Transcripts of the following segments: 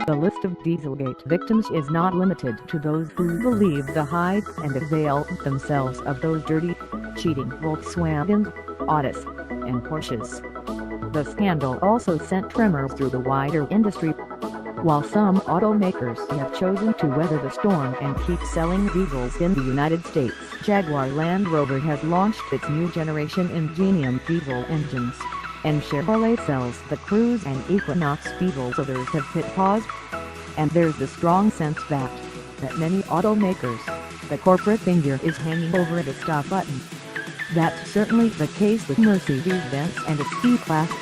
The list of Dieselgate victims is not limited to those who believe the hype and avail themselves of those dirty, cheating Volkswagens, Audis, and Porsches. The scandal also sent tremors through the wider industry. While some automakers have chosen to weather the storm and keep selling diesels in the United States, Jaguar Land Rover has launched its new generation Ingenium diesel engines, and Chevrolet sells the Cruze and Equinox diesels. Others have hit pause, and there's the strong sense that many automakers, the corporate finger is hanging over the stop button. That's certainly the case with Mercedes-Benz and its C-Class.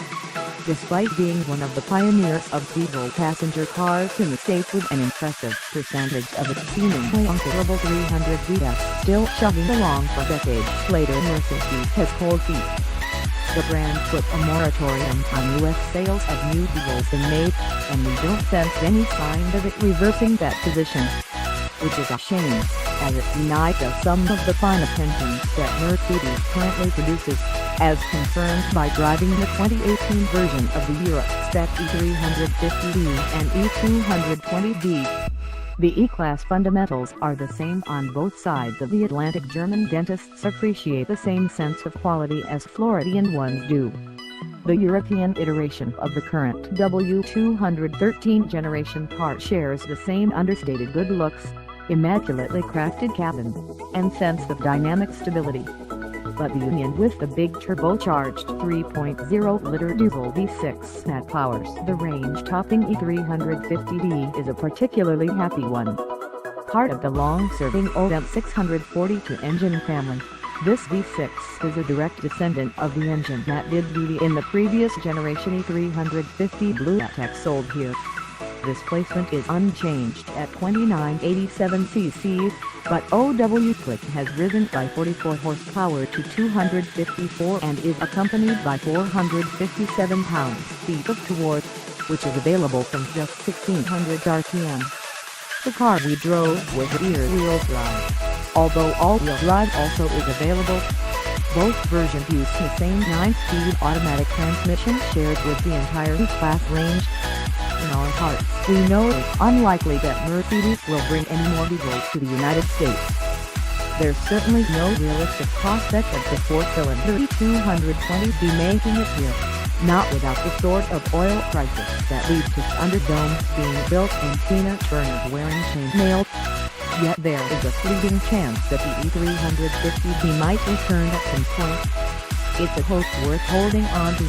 Despite being one of the pioneers of diesel passenger cars in the States with an impressive percentage of its seemingly unkillable 300d, still chugging along for decades later, Mercedes has cold feet. The brand put a moratorium on U.S. sales of new diesels in May, and we don't sense any sign of it reversing that position. Which is a shame, as it denies some of the fine attentions that Mercedes currently produces, as confirmed by driving the 2018 version of the Euro-spec E220d and E220d. The E-Class fundamentals are the same on both sides of the Atlantic. German dentists appreciate the same sense of quality as Floridian ones do. The European iteration of the current W213 generation car shares the same understated good looks, immaculately crafted cabin, and sense of dynamic stability. But the union with the big turbocharged 3.0-liter diesel V6 that powers the range-topping E350d is a particularly happy one. Part of the long-serving Audis 642 engine family, this V6 is a direct descendant of the engine that did duty in the previous generation E350 buildup sold here. Displacement is unchanged at 2987 cc, but OW click has risen by 44 horsepower to 254 and is accompanied by 457 pounds-feet of torque, which is available from just 1600 RPM. The car we drove was rear-wheel drive, although all-wheel drive also is available. Both versions use the same 9-speed automatic transmission shared with the entire E-Class range. In our hearts, we know it's unlikely that Mercedes will bring any more diesels to the United States. There's certainly no realistic prospect of the 4-cylinder E220d making it here, not without the sort of oil crisis that leads to Thunderdomes being built and Tina Turner wearing chainmail. Yet there is a fleeting chance that the E350d might return at some point. It's a hope worth holding on to.